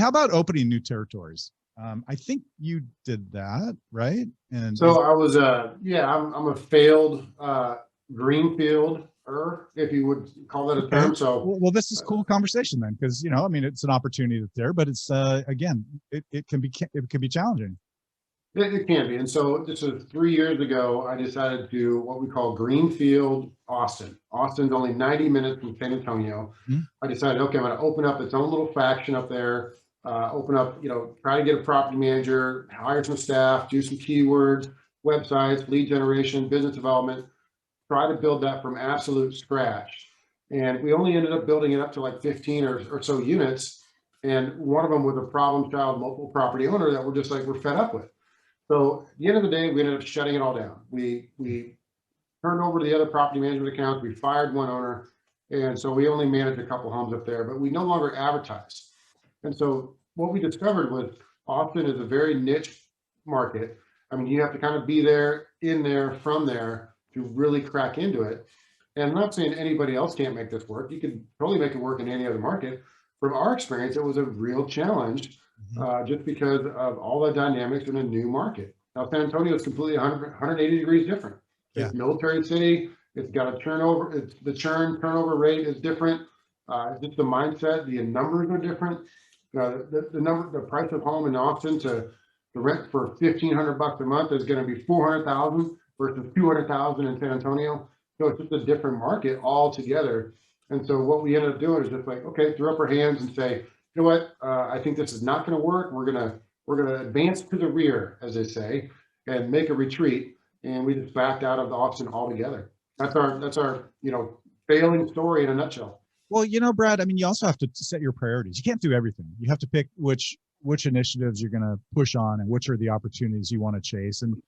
how about opening new territories? I think you did that, right? And So I was, yeah, I'm a failed greenfield, if you would call that a okay. term. So Well, this is cool conversation then, because I mean, it's an opportunity that's there, but it's again, it can be challenging. it can be. And so this was 3 years ago, I decided to do what we call Greenfield Austin. Austin's only 90 minutes from San Antonio. Mhm. I decided, okay, I'm going to open up its own little faction up there, open up, try to get a property manager, hire some staff, do some keywords, websites, lead generation, business development, try to build that from absolute scratch. And we only ended up building it up to like 15 or so units. And one of them was a problem child multiple property owner that we're just like, we're fed up with. So at the end of the day, we ended up shutting it all down. We turned over the other property management accounts. We fired one owner. And so we only managed a couple homes up there, but we no longer advertise. And so what we discovered was Austin is a very niche market. I mean, you have to kind of be there, in there, from there to really crack into it. And I'm not saying anybody else can't make this work. You can totally make it work in any other market. From our experience, it was a real challenge just because of all the dynamics in a new market. Now, San Antonio is completely 180 degrees different. Yeah. It's military city. It's got a turnover. The turnover rate is different. Just the mindset, the numbers are different. The price of home in Austin to rent for $1,500 a month is going to be $400,000 versus $200,000 in San Antonio. So it's just a different market altogether. And so what we ended up doing is just like, okay, throw up our hands and say, you know what, I think this is not going to work. We're gonna advance to the rear, as they say, and make a retreat. And we just backed out of Austin altogether. That's our failing story in a nutshell. Well, Brad, I mean, you also have to set your priorities. You can't do everything. You have to pick which initiatives you're going to push on and which are the opportunities you want to chase. And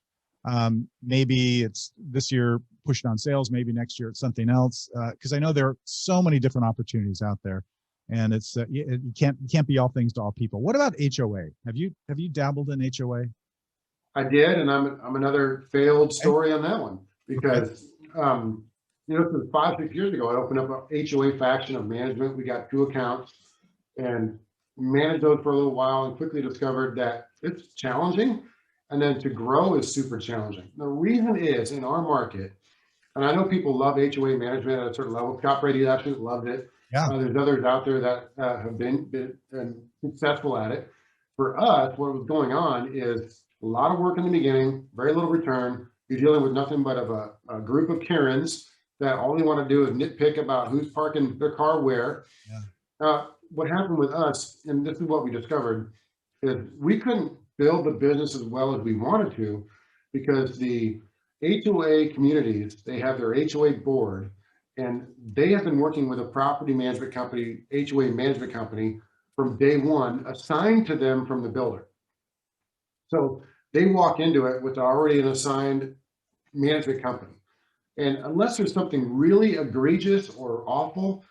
maybe it's this year pushing on sales, maybe next year it's something else. Because I know there are so many different opportunities out there, and it's you can't be all things to all people. What about HOA? Have you dabbled in HOA? I did, and I'm another failed story on that one because since 5-6 years ago, I opened up a HOA faction of management. We got 2 accounts and managed those for a little while and quickly discovered that it's challenging. And then to grow is super challenging. The reason is in our market, and I know people love HOA management at a certain level. Scott Brady absolutely loved it. Yeah. There's others out there that have been successful at it. For us, what was going on is a lot of work in the beginning, very little return. You're dealing with nothing but of a group of Karens that all they want to do is nitpick about who's parking their car where. Yeah. What happened with us, and this is what we discovered, is we couldn't build the business as well as we wanted to because the HOA communities, they have their HOA board, and they have been working with a property management company, HOA management company, from day one, assigned to them from the builder. So they walk into it with already an assigned management company. And unless there's something really egregious or awful,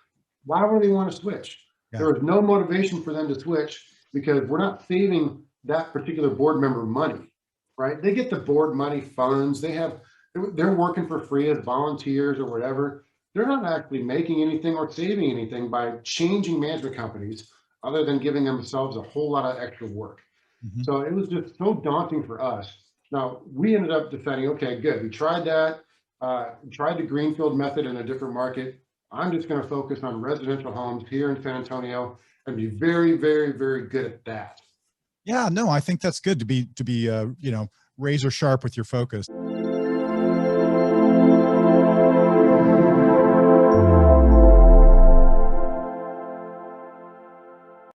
why would they want to switch? Yeah. There was no motivation for them to switch because we're not saving that particular board member money, right? They get the board money funds. They're working for free as volunteers or whatever. They're not actually making anything or saving anything by changing management companies other than giving themselves a whole lot of extra work. Mm-hmm. So it was just so daunting for us. Now we ended up deciding, okay, good. We tried that. Tried the greenfield method in a different market. I'm just going to focus on residential homes here in San Antonio and be very, very, very good at that. Yeah, no, I think that's good to be razor sharp with your focus.